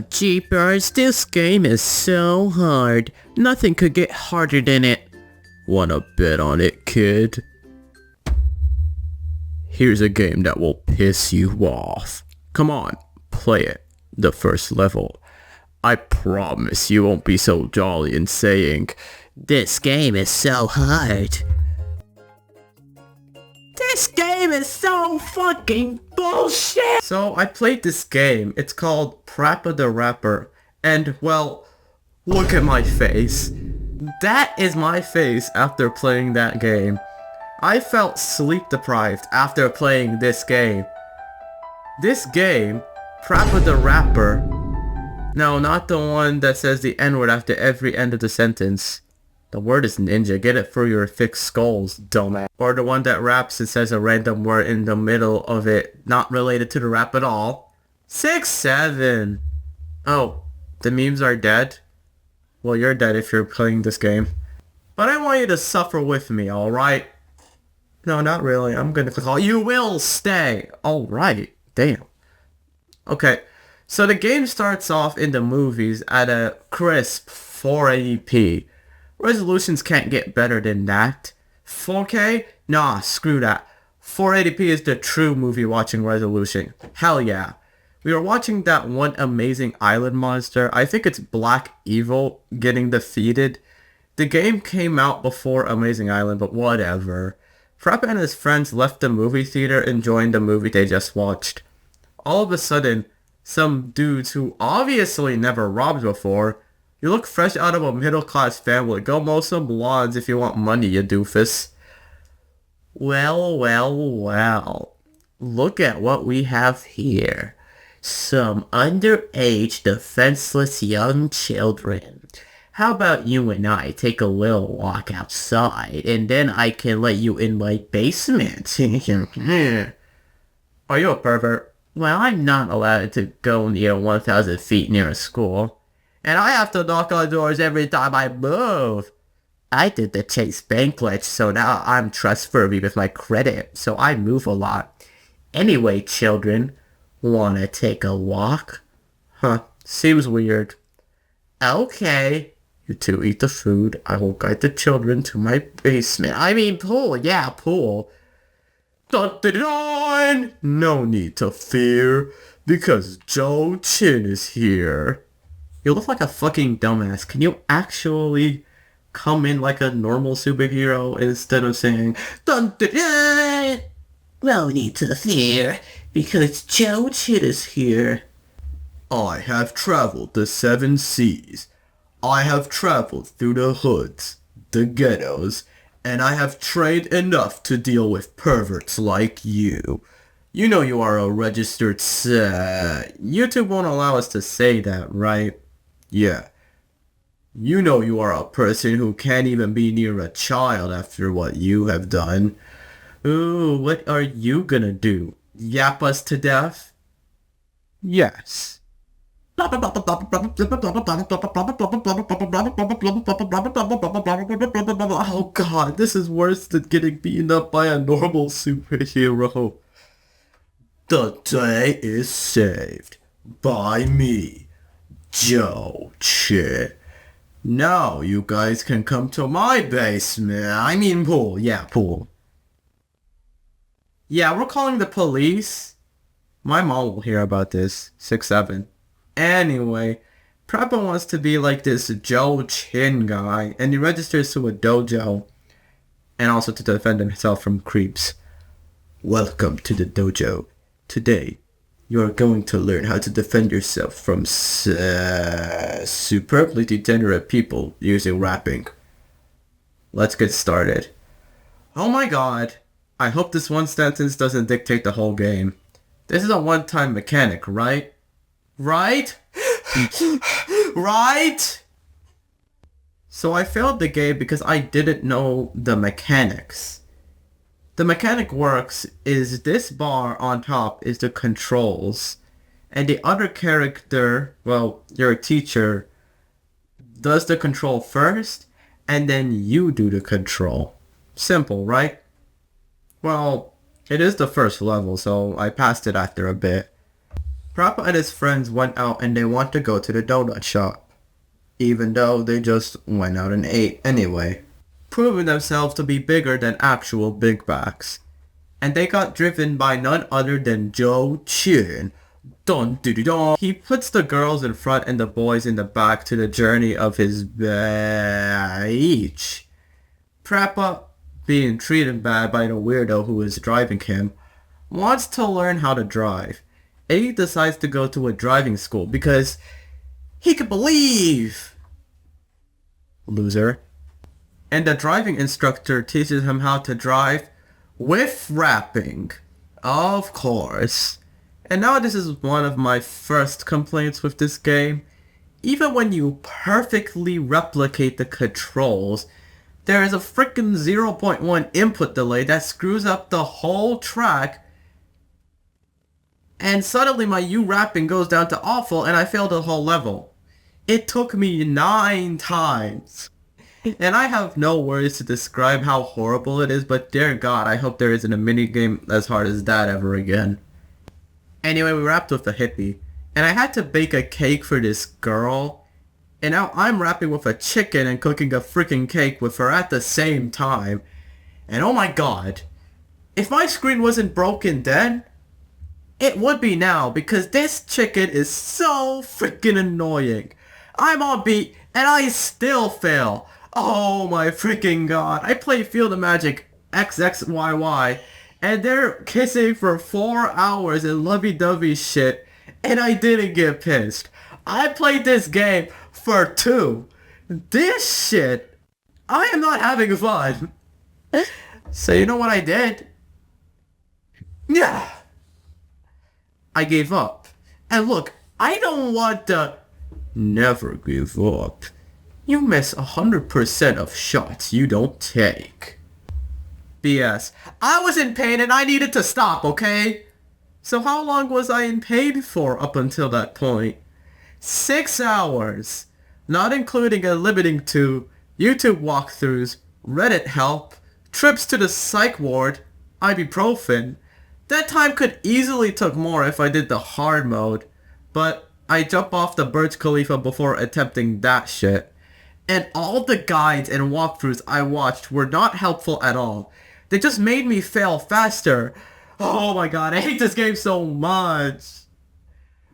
Jeepers, this game is so hard. Nothing could get harder than it. Wanna bet on it, kid? Here's a game that will piss you off. Come on, play it. The first level. I promise you won't be so jolly in saying, "This game is so hard." This game is so fucking bullshit! So I played this game. It's called Prappa the Rapper. And, well, look at my face. That is my face after playing that game. I felt sleep deprived after playing this game. This game, Prappa the Rapper. No, not the one that says the N-word after every end of the sentence. The word is ninja. Get it for your thick skulls, dumbass. Or the one that raps and says a random word in the middle of it, not related to the rap at all. 6-7. Oh, the memes are dead? Well, you're dead if you're playing this game. But I want you to suffer with me, alright? No, not really. I'm gonna click all. You will stay! Alright. Damn. Okay. So the game starts off in the movies at a crisp 480p. Resolutions can't get better than that. 4K? Nah, screw that. 480p is the true movie watching resolution. Hell yeah. We were watching that one amazing island monster. I think it's Black Evil getting defeated. The game came out before Amazing Island, but whatever. Prappa and his friends left the movie theater enjoying the movie they just watched. All of a sudden, some dudes who obviously never robbed before. You look fresh out of a middle-class family. Go mow some lawns if you want money, you doofus. Well, well, well. Look at what we have here. Some underage, defenseless young children. How about you and I take a little walk outside, and then I can let you in my basement? Are you a pervert? Well, I'm not allowed to go near 1,000 feet near a school. And I have to knock on doors every time I move. I did the Chase Bank glitch, so now I'm trustworthy with my credit, so I move a lot. Anyway, children, wanna take a walk? Huh, seems weird. Okay, you two eat the food. I will guide the children to my basement. I mean pool, yeah, pool. Dun, dun, dun. No need to fear, because Joe Chin is here. You look like a fucking dumbass. Can you actually come in like a normal superhero instead of saying, dun dun dun? No need to fear, because Joe Chin is here. I have traveled the 7 seas. I have traveled through the hoods, the ghettos, and I have trained enough to deal with perverts like you. You know you are a registered YouTube won't allow us to say that, right? Yeah. You know you are a person who can't even be near a child after what you have done. Ooh, what are you gonna do? Yap us to death? Yes. Oh god, this is worse than getting beaten up by a normal superhero. The day is saved by me, Joe Chin. Now you guys can come to my basement. I mean pool. Yeah, pool. Yeah, we're calling the police. My mom will hear about this. 6-7. Anyway, Prappa wants to be like this Joe Chin guy, and he registers to a dojo, and also to defend himself from creeps. Welcome to the dojo. Today, you are going to learn how to defend yourself from superbly degenerate people using rapping. Let's get started. Oh my god. I hope this one sentence doesn't dictate the whole game. This is a one-time mechanic, right? Right? Right? So I failed the game because I didn't know the mechanics. The mechanic works is this bar on top is the controls, and the other character, well, your teacher, does the control first, and then you do the control. Simple, right? Well, it is the first level, so I passed it after a bit. Prappa and his friends went out and they want to go to the donut shop, even though they just went out and ate anyway, proving themselves to be bigger than actual big backs. And they got driven by none other than Joe Chin. Dun doo doo dun. He puts the girls in front and the boys in the back to the journey of his beach. Prappa, being treated bad by the weirdo who is driving him, wants to learn how to drive. And he decides to go to a driving school because he can believe. Loser. And the driving instructor teaches him how to drive with rapping. Of course. And now this is one of my first complaints with this game. Even when you perfectly replicate the controls, there is a freaking 0.1 input delay that screws up the whole track. And suddenly my U-rapping goes down to awful and I fail the whole level. It took me 9 times. And I have no words to describe how horrible it is, but dear God, I hope there isn't a minigame as hard as that ever again. Anyway, we rapped with a hippie, and I had to bake a cake for this girl, and now I'm rapping with a chicken and cooking a freaking cake with her at the same time. And oh my God, if my screen wasn't broken then, it would be now, because this chicken is so freaking annoying. I'm on beat, and I still fail. Oh my freaking God. I play Field of Magic XXYY and they're kissing for 4 hours in lovey-dovey shit and I didn't get pissed. I played this game for 2. This shit, I am not having fun. So you know what I did? Yeah. I gave up. And look, I don't want to never give up. You miss 100% of shots you don't take. BS. I was in pain and I needed to stop, okay? So how long was I in pain for up until that point? 6 hours. Not including and limiting to YouTube walkthroughs, Reddit help, trips to the psych ward, ibuprofen. That time could easily took more if I did the hard mode, but I jump off the Burj Khalifa before attempting that shit. And all the guides and walkthroughs I watched were not helpful at all. They just made me fail faster. Oh my God, I hate this game so much.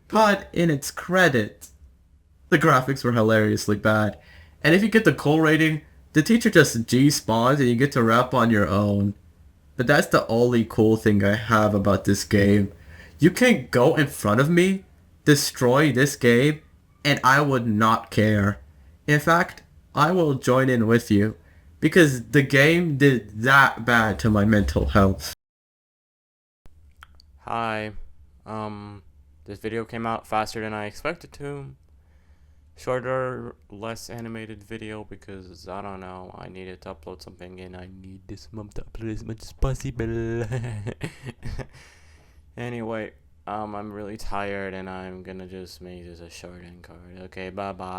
But in its credit, the graphics were hilariously bad. And if you get the cool rating, the teacher just G-spawns and you get to rap on your own. But that's the only cool thing I have about this game. You can go in front of me, destroy this game, and I would not care. In fact, I will join in with you, because the game did that bad to my mental health. Hi, this video came out faster than I expected to. Shorter, less animated video because, I don't know, I needed to upload something and I need this month to upload as much as possible. Anyway, I'm really tired and I'm gonna just make this a short end card. Okay, bye bye.